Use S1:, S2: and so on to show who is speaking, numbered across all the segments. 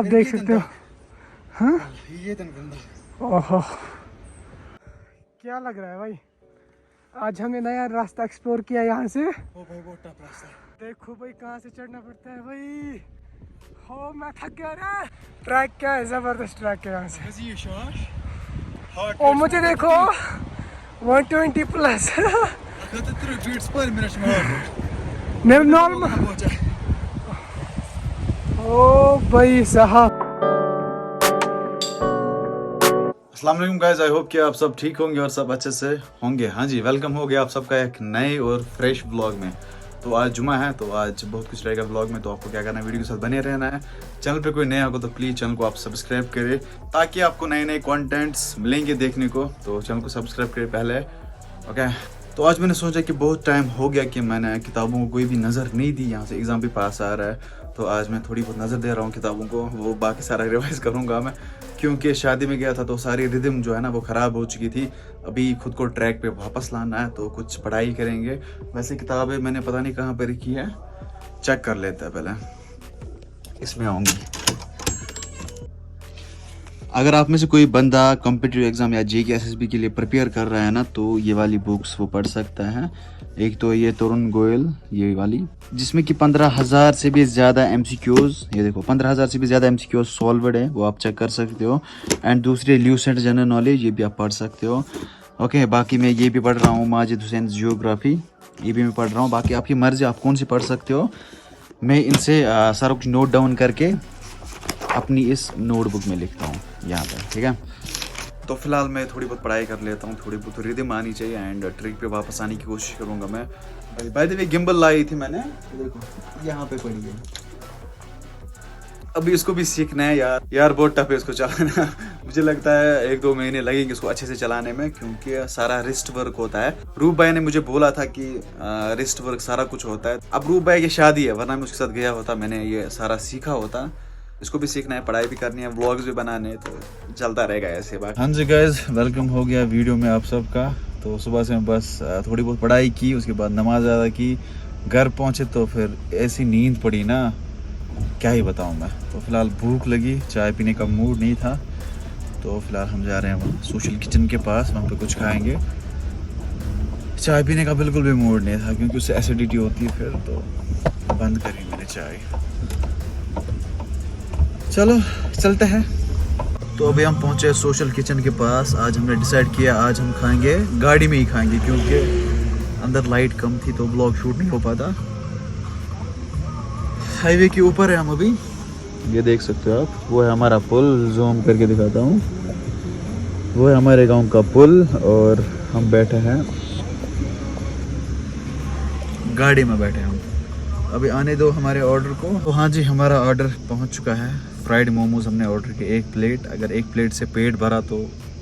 S1: आप देख सकते हो। हाँ ओहो क्या लग रहा है भाई, आज हमने नया रास्ता एक्सप्लोर किया यहाँ से। ओ भाई बहुत टफ रास्ता है, देखो भाई कहाँ से चढ़ना पड़ता है भाई। हो मैं थक गया रे। ट्रैक क्या है, जबरदस्त ट्रैक है यहाँ से। ओ मुझे देखो 120 प्लस मेरा नॉर्मल। ओ भाई साहब।
S2: अस्सलाम वालेकुम गाइस, आई होप कि आप सब ठीक होंगे और सब अच्छे से होंगे। हाँ जी, वेलकम हो गया आप सबका एक नए और फ्रेश व्लॉग में। तो आज जुमा है तो आज बहुत कुछ रहेगा व्लॉग में, तो आपको क्या करना है, वीडियो के साथ बने रहना है। चैनल पे कोई नया होगा तो प्लीज़ चैनल को आप सब्सक्राइब करें ताकि आपको नए नए कंटेंट्स मिलेंगे देखने को। तो चैनल को सब्सक्राइब करें पहले, ओके। तो आज मैंने सोचा कि बहुत टाइम हो गया कि मैंने किताबों को कोई भी नज़र नहीं दी। यहाँ से एग्ज़ाम भी पास आ रहा है तो आज मैं थोड़ी बहुत नज़र दे रहा हूँ किताबों को। वो बाकी सारा रिवाइज करूँगा मैं, क्योंकि शादी में गया था तो सारी रिदम जो है ना वो ख़राब हो चुकी थी। अभी खुद को ट्रैक पे वापस लाना है तो कुछ पढ़ाई करेंगे। वैसे किताबें मैंने पता नहीं कहाँ पर रखी है, चेक कर लेते हैं पहले। इसमें आऊँगी। अगर आप में से कोई बंदा कॉम्पिटिटिव एग्ज़ाम या जेईई एसएसबी के लिए प्रिपेयर कर रहा है ना, तो ये वाली बुक्स वो पढ़ सकता है। एक तो ये तरुण गोयल ये वाली, जिसमें कि 15,000 से भी ज़्यादा एमसीक्यूज, ये देखो 15,000 से भी ज़्यादा एमसीक्यूज सॉल्वड है, वो आप चेक कर सकते हो। एंड दूसरी ल्यूसेंट जनरल नॉलेज, ये भी आप पढ़ सकते हो, ओके। बाकी मैं ये भी पढ़ रहा हूँ माजिद हुसैन जियोग्राफी, ये भी मैं पढ़ रहा हूँ। बाकी आपकी मर्ज़ी, आप कौन सी पढ़ सकते हो। मैं इनसे सारा कुछ नोट डाउन करके अपनी इस नोटबुक में लिखता हूँ यहाँ पर, ठीक है। तो फिलहाल मैं थोड़ी बहुत पढ़ाई कर लेता हूँ, थोड़ी बहुत रिदम आनी चाहिए एंड ट्रिक पे वापस आने की कोशिश करूँगा मैं। बाय द वे गिम्बल लाई थी मैंने, देखो यहाँ पे पड़ी है। अभी इसको भी सीखना है यार बहुत टफ है इसको चलाना मुझे लगता है 1-2 महीने लगेंगे इसको अच्छे से चलाने में, क्योंकि सारा रिस्ट वर्क होता है। रूप भाई ने मुझे बोला था कि रिस्ट वर्क सारा कुछ होता है। अब रूप भाई की शादी है, वरना मैं उसके साथ गया होता, मैंने ये सारा सीखा होता। इसको भी सीखना है, पढ़ाई भी करनी है, व्लॉग्स भी बनाने हैं, तो चलता रहेगा ऐसे बात। हाँ जी गाइस, वेलकम हो गया वीडियो में आप सबका। तो सुबह से मैं बस थोड़ी बहुत पढ़ाई की, उसके बाद नमाज अदा की, घर पहुँचे तो फिर ऐसी नींद पड़ी ना, क्या ही बताऊँ मैं। तो फिलहाल भूख लगी, चाय पीने का मूड नहीं था, तो फिलहाल हम जा रहे हैं वहाँ सोशल किचन के पास, वहाँ पे कुछ खाएँगे। चाय पीने का बिल्कुल भी मूड नहीं था क्योंकि उससे एसिडिटी होती है फिर, तो बंद करी मैंने चाय। चलो चलते हैं। तो अभी हम पहुंचे सोशल किचन के पास। आज हमने डिसाइड किया आज हम खाएंगे गाड़ी में ही खाएंगे, क्योंकि अंदर लाइट कम थी तो ब्लॉग शूट नहीं हो पाता। हाईवे के ऊपर है हम अभी, ये देख सकते हो आप, वो है हमारा पुल, जूम करके दिखाता हूँ, वो है हमारे गांव का पुल और हम बैठे हैं गाड़ी में, बैठे हम। अभी आने दो हमारे ऑर्डर को। तो हाँ जी, हमारा ऑर्डर पहुंच चुका है। फ्राइड मोमोज हमने ऑर्डर किए 1 प्लेट। अगर 1 प्लेट से पेट भरा तो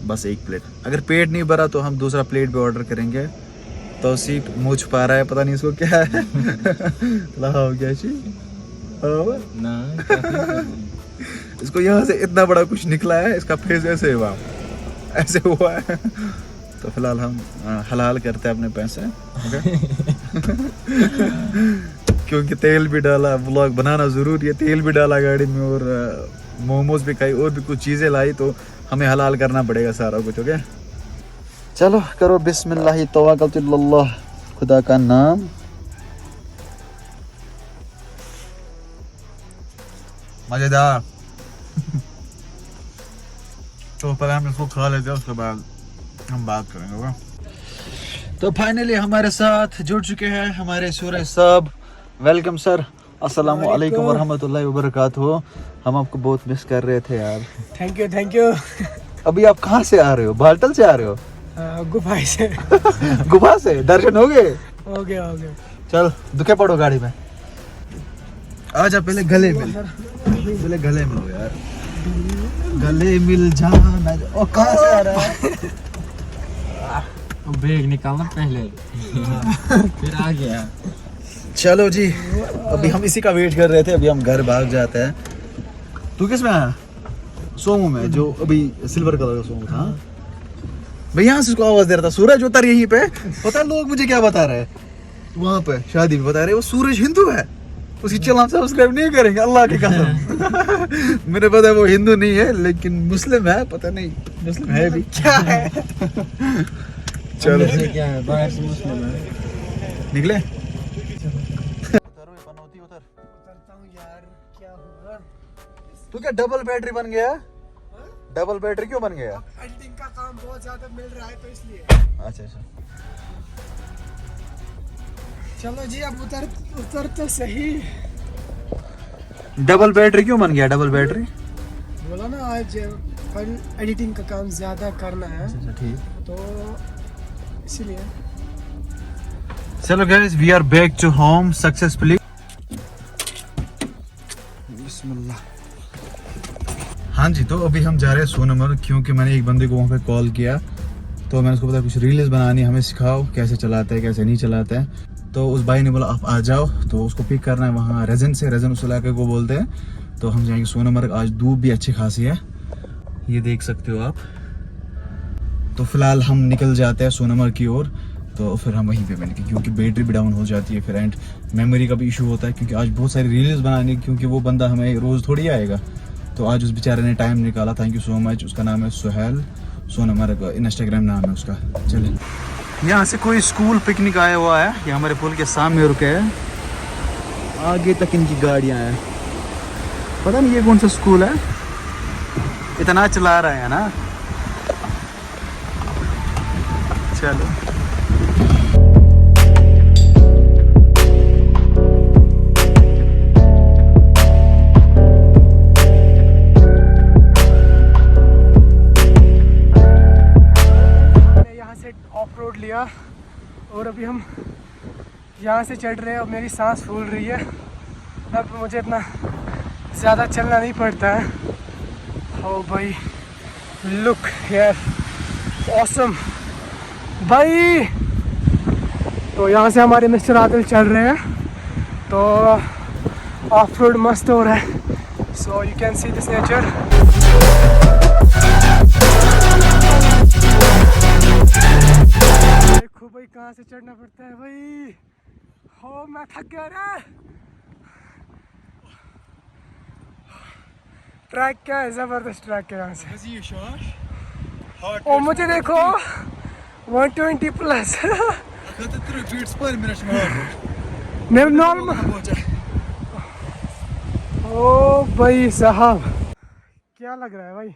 S2: बस 1 प्लेट, अगर पेट नहीं भरा तो हम दूसरा प्लेट भी ऑर्डर करेंगे। तो सीट मुँह छुपा रहा है, पता नहीं इसको क्या है हो गया ना इसको यहाँ से इतना बड़ा कुछ निकला है, इसका फेस ऐसे हुआ ऐसे हुआ है तो फिलहाल हम हलाल करते हैं अपने पैसे, क्योंकि तेल भी डाला, व्लॉग बनाना ज़रूरी है, तेल भी डाला गाड़ी में और मोमोज भी खाई और भी कुछ चीज़ें लाई, तो हमें हलाल करना पड़ेगा सारा कुछ, ओके। चलो करो बिस्मिल्लाह तवक्कलतुल्लाह, खुदा का नाम। मज़ेदार तो पहले हम इसको खा लेते हैं, उसके बाद हम बात करेंगे, ओके। तो फाइनली हमारे साथ जुड़ चुके हैं हमारे सूरज साहब। वेलकम सर, अस्सलाम वालेकुम वरहमतुल्लाहि वबरकातुहू। हम आपको बहुत मिस कर रहे थे यार।
S1: Thank you.
S2: अभी आप कहाँ से आ रहे हो? बाल्टल से आ रहे हो?
S1: गुफा से
S2: गुफा से दर्शन हो गए?
S1: हो गया।
S2: चल दुखे पड़ो गाड़ी में, आजा पहले गले मिल, पहले गले मिलो यार, गले मिल जाना। ओ कहाँ से आ रहा है?
S3: बैग निकालना पहले फिर आ गया।
S2: चलो जी, अभी हम इसी का वेट कर रहे थे, अभी हम घर भाग जाते हैं। तू किस में आया? सोमू में, जो अभी सिल्वर कलर का सोमू था। भाई यहाँ से उसको आवाज दे रहा था, सूरज उतर यहीं पे। पता है लोग मुझे क्या बता रहे हैं वहाँ पे शादी में, बता रहे वो सूरज हिंदू है। उसकी चैनल हम सब्सक्राइब नहीं करेंगे, अल्लाह की कसम। मेरे पता है वो हिंदू नहीं है लेकिन मुस्लिम है, पता नहीं मुस्लिम है भी
S1: क्या है?
S2: चलो
S3: अंदर से क्या है, बाहर से मुस्लिम है।
S2: निकले।
S1: उतरता हूँ यार, क्या हुआ?
S2: तू क्या डबल बैटरी बन गया? डबल बैटरी क्यों बन गया?
S1: एडिटिंग का काम बहुत ज्यादा मिल रहा है तो इसलिए।
S2: अच्छा अच्छा।
S1: चलो जी अब उतर तो सही।
S2: डबल बैटरी क्यों बन गया? डबल बैटरी
S1: बोला ना आज कल एडिटिंग का काम ज्यादा करना है
S2: अच्छा ठीक।
S1: तो इसीलिए।
S2: चलो guys we are back to home successfully. बिस्मिल्लाह। हाँ जी, तो अभी हम जा रहे हैं सोनमर्ग क्योंकि मैंने एक बंदे को वहाँ पे कॉल किया तो मैंने उसको बताया कुछ रील्स बनानी, हमें सिखाओ कैसे चलाते हैं कैसे नहीं चलाते हैं। तो उस भाई ने बोला आप आ जाओ, तो उसको पिक करना है वहाँ रेजन से, रेजन उस इलाके को बोलते हैं। तो हम जाएंगे सोनमर्ग। आज धूप भी अच्छी खासी है, ये देख सकते हो आप। तो फिलहाल हम निकल जाते हैं सोनमर्ग की ओर, तो फिर हम वहीं पे मिलेंगे क्योंकि बैटरी भी डाउन हो जाती है फिर एंड मेमोरी का भी इशू होता है क्योंकि आज बहुत सारी रील्स बनानी, क्योंकि वो बंदा हमें रोज़ थोड़ी आएगा। तो आज उस बेचारे ने टाइम निकाला, थैंक यू सो मच। उसका नाम है सुहेल सोनमर्ग, इंस्टाग्राम नाम है उसका। चलिए, यहाँ से कोई स्कूल पिकनिक आया हुआ है, ये हमारे पुल के सामने रुके हैं, आगे तक इनकी गाड़ियाँ हैं। पता नहीं ये कौन सा स्कूल है, इतना चला रहा है ना। चलो
S1: ऑफ रोड लिया और अभी हम यहाँ से चढ़ रहे हैं। अब मेरी सांस फूल रही है, अब मुझे इतना ज़्यादा चलना नहीं पड़ता है। ओ भाई लुक यार, ऑसम भाई। तो यहाँ से हमारे मिस्टर आदिल चल रहे हैं, तो ऑफ रोड मस्त हो रहा है। So you can see this nature. देखो भाई कहाँ से चढ़ना पड़ता है भाई। हो मैं थक गया रे। ट्रैक क्या है, जबरदस्त ट्रैक है यहाँ से। ओ मुझे देखो 120 प्लस नॉर्मल। ओ भाई साहब क्या लग रहा है भाई,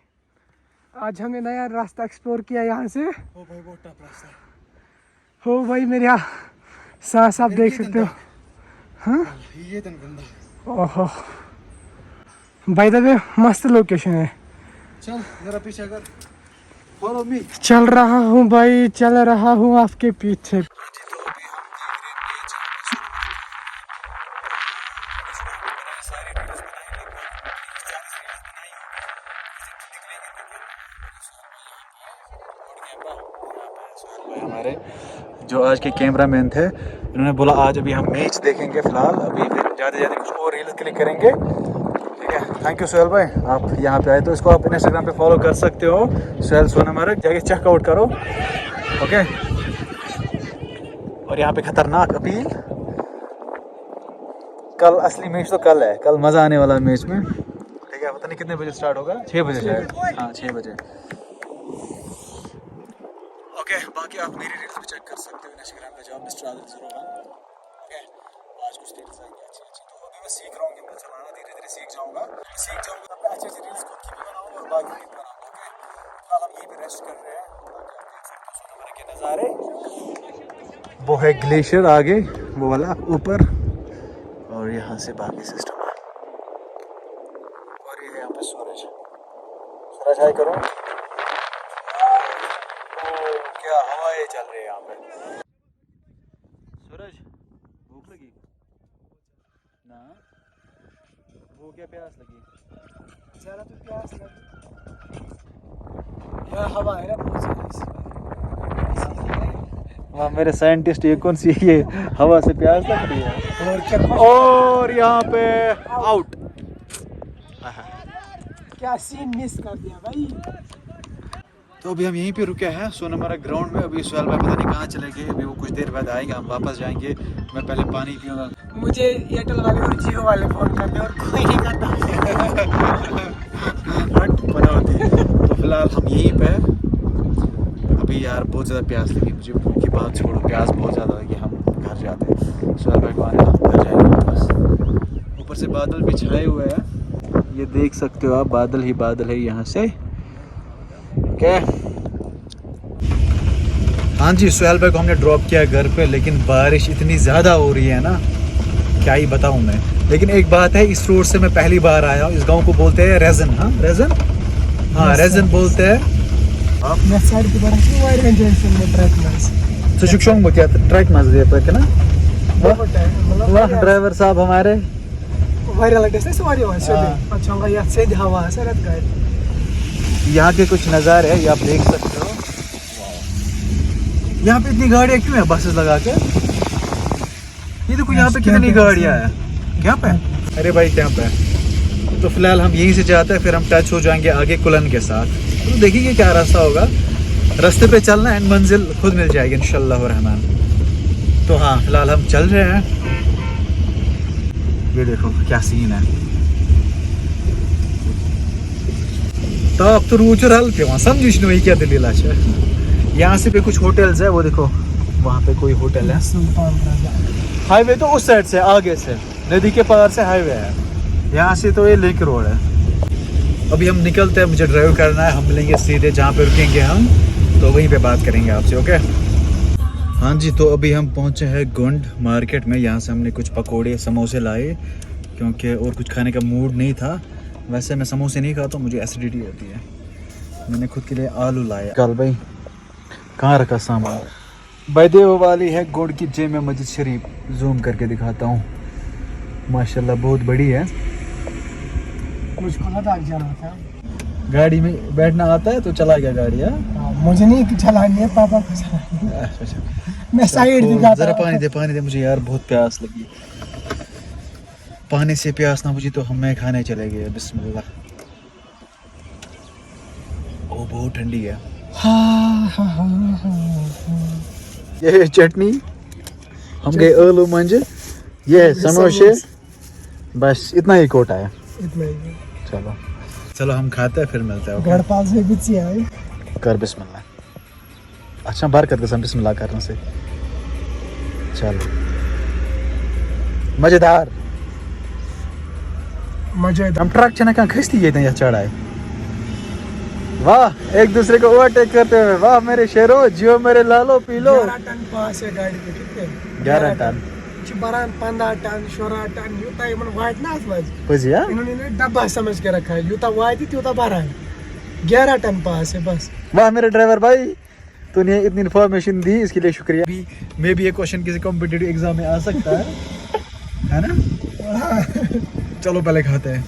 S1: आज हमने नया रास्ता एक्सप्लोर किया यहाँ से।
S2: ओ भाई बहुत टफ रास्ता है।
S1: हो भाई मेरे यहाँ सांस आप देख सकते हो। हाँ
S2: ये तन गंदा।
S1: ओहो बाय द वे मस्त लोकेशन है।
S2: चल जरा पीछे कर, फॉलो मी।
S1: चल रहा हूँ भाई, चल रहा हूँ आपके पीछे।
S2: हमारे जो आज के कैमरामैन थे, इन्होंने बोला आज अभी हम मैच देखेंगे फिलहाल, अभी फिर जाते जाते कुछ और रील्स क्लिक करेंगे। ठीक है, थैंक यू सुहेल भाई, आप यहाँ पे आए तो इसको आप इंस्टाग्राम पे फॉलो कर सकते हो, सुहेल सोनमर्ग, जाके चेकआउट करो। ओके, और यहाँ पे खतरनाक अपील, कल असली मैच तो कल है, कल मज़ा आने वाला मैच में। ठीक है, पता नहीं कितने बजे स्टार्ट होगा, 6 बजे शायद। हाँ 6 बजे। ओके, बाकी आप मेरी रील्स भी चेक कर सकते हो इंस्टाग्राम पे, जाओ मिस्टर आदिल 01। ओके, आज कुछ रील्स आएंगी अच्छी अच्छी, तो अभी मैं सीख रहा हूँ कि मैं चलाना, धीरे धीरे सीख जाऊँगा तो मैं अच्छी अच्छी रील्स खुद की भी बनाऊँगा और बाकी की भी बनाऊँगा। ओके, फिलहाल हम यहीं पे रेस्ट कर रहे हैं, बाकी आप देख सकते हो सोनमर्ग के नज़ारे। वो है ग्लेशियर आगे वो वाला ऊपर, और यहाँ से बाकी सिस्टम है, और ये है यहाँ पे सूरज। सूरज हाई करो, क्या हवाएं चल रही है यहाँ पे। सूरज भूख लगी ना, भूख या प्यास लगी?
S1: ज़रा तो प्यास लगी, यहाँ हवा है ना बहुत सारी।
S2: वहाँ मेरे साइंटिस्ट, ये कौन सी ये हवा से प्यास लगती है?
S1: और क्या,
S2: और यहाँ पे आउट।
S1: क्या सीन मिस कर दिया भाई।
S2: तो अभी हम यहीं पे रुके हैं सोनामर्ग ग्राउंड में। अभी सुहेल भाई पता नहीं कहाँ चले गए, अभी वो कुछ देर बाद आएंगे, हम वापस जाएंगे। मैं पहले पानी पीऊँगा।
S1: मुझे एयरटेल वाले और जियो वाले फोन करते और कोई नहीं करता।
S2: बना होती है। तो फिलहाल हम यहीं पे हैं। अभी यार बहुत ज़्यादा प्यास लगी मुझे, भूख की बात छोड़ो, प्यास बहुत ज़्यादा लगी। हम घर जाते हैं, सुहेल भाई को आने हम घर जाएंगे वापस। ऊपर से बादल भी छाए हुए हैं, ये देख सकते हो आप, बादल ही बादल है यहाँ से। ओके हाँ जी, सुहेल भाई को हमने ड्रॉप किया घर पे, लेकिन बारिश इतनी ज़्यादा हो रही है ना, क्या ही बताऊँ मैं। लेकिन एक बात है, इस रोड से मैं पहली बार आया हूँ। इस गांव को बोलते हैं रेजन। हाँ रेजन, हाँ रेजन बोलते हैं। आप
S1: साइड की बड़ा सी वायर इंजेक्शन में ट्रैक में
S2: तो शिक्षकों में क्या ट्रैक मजे देते हैं ना। वाह ड्राइवर साहब हमारे
S1: वायरल डिस्टेंस वाली वहां से अच्छा या से हवा से रत गए।
S2: यहाँ के कुछ नज़ारे हैं, ये आप देख सकते हो। यहाँ पे इतनी गाड़ियाँ क्यों है बसेस लगा के? ये देखो यहाँ पे कितनी गाड़ियाँ हैं। क्या पे? अरे भाई क्या पे? तो फिलहाल हम यहीं से जाते हैं, फिर हम टच हो जाएंगे आगे कुलन के साथ। तो देखिए क्या रास्ता होगा, रास्ते पे चलना है, मंजिल खुद मिल जाएगी इंशाल्लाह रहमान। तो हाँ फिलहाल हम चल रहे हैं। ये देखो क्या सीन है। तो अब तो रूचर हल पे वहाँ समझिश नहीं क्या दलील है। यहाँ से पे कुछ होटल्स है, वो देखो वहाँ पे कोई होटल है। हाईवे तो उस साइड से आगे से नदी के पार से हाईवे है, यहाँ से तो ये लिंक रोड है। अभी हम निकलते हैं, मुझे ड्राइव करना है। हम मिलेंगे सीधे जहाँ पे रुकेंगे हम, तो वहीं पे बात करेंगे आपसे। ओके हाँ जी, तो अभी हम पहुँचे हैं गुंड मार्केट में। यहाँ से हमने कुछ पकोड़े समोसे लाए, क्योंकि और कुछ खाने का मूड नहीं था। वैसे मैं समोसे नहीं खाता, मुझे एसिडिटी होती है। मैंने खुद के लिए आलू लाया। कल भाई कहाँ रखा सामान? बैदे वाली है गुंड की जामे मस्जिद शरीफ। जूम करके दिखाता हूँ, माशाल्लाह बहुत बड़ी है।
S1: मुझको लद्दाख जाना था,
S2: गाड़ी में बैठना आता है तो चला गया गाड़ी। है
S1: मुझे नहीं चलानी है, पापा को चलानी है।
S2: अच्छा
S1: मैं साइड दिखाता।
S2: जरा पानी दे मुझे यार, बहुत प्यास लगी। पानी से प्यास ना बुझी तो हमें खाने चले गए। बिस्मिल्लाह। ओ बहुत ठंडी है। ये चटनी, हम गए आलू मंज, ये समोसे, बस इतना ही कोटा है।
S1: इतना ही।
S2: चलो चलो हम खाते हैं, फिर मिलते हैं।
S1: घर पास से बिची आए
S2: कर बिस्मिल्लाह। अच्छा बरकत कसम बिस्मिल्लाह करने से। चलो मजेदार। हम ट्रक चना कहाँ खींचती है या चढ़ाए। वाह एक दूसरे को ओवरटेक करते हुए, वाह मेरे शेरों, जियो मेरे लालो पी लो।
S1: 11 टन पास है गाड़ी पे, ठीक है
S2: 11 टन
S1: 15 टन 16 टन यूता यमन वाट ना आज
S2: बुझिया।
S1: इन्होंने डब्बा समझ के रखा है, यूता वाट यूता 12 है, 11 टन पास है बस।
S2: वाह मेरे ड्राइवर भाई, तूने इतनी इन्फॉर्मेशन दी, इसके लिए शुक्रिया। भी मे भी ये क्वेश्चन किसी कॉम्पिटिटिव एग्जाम में आ सकता है ना। चलो पहले खाते हैं।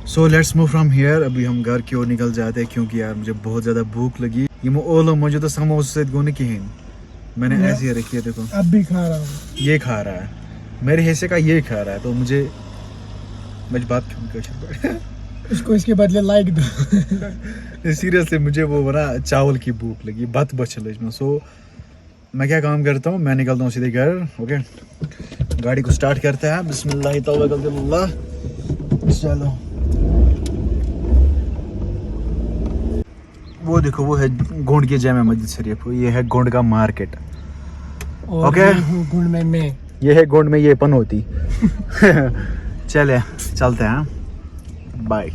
S2: So let's move from here. अभी हम घर की ओर निकल जाते हैं, क्योंकि यार मुझे बहुत ज़्यादा भूख लगी। ये ओलो मुझे तो समोसे से गोने की है, मैंने ऐसे ही रखी है। देखो
S1: अब भी खा रहा हूँ,
S2: ये खा रहा है, मेरे हिस्से का ये खा रहा है, तो मुझे बात क्यों
S1: उसको इसके बदले लाइक दो।
S2: सीरियसली मुझे वो बना चावल की भूख लगी, बात बचल इसमें। सो मैं क्या काम करता हूँ, मैं निकलता हूँ सीधे घर। ओके गाड़ी को स्टार्ट करते हैं। बिस्मिल्लाह तौबा। चलो वो देखो, वो है गोंड की जामे मस्जिद शरीफ, ये है गोंड का मार्केट। ओके
S1: गुण में मैं
S2: ये है गोंड में ये पनौती। चले चलते हैं, बाय।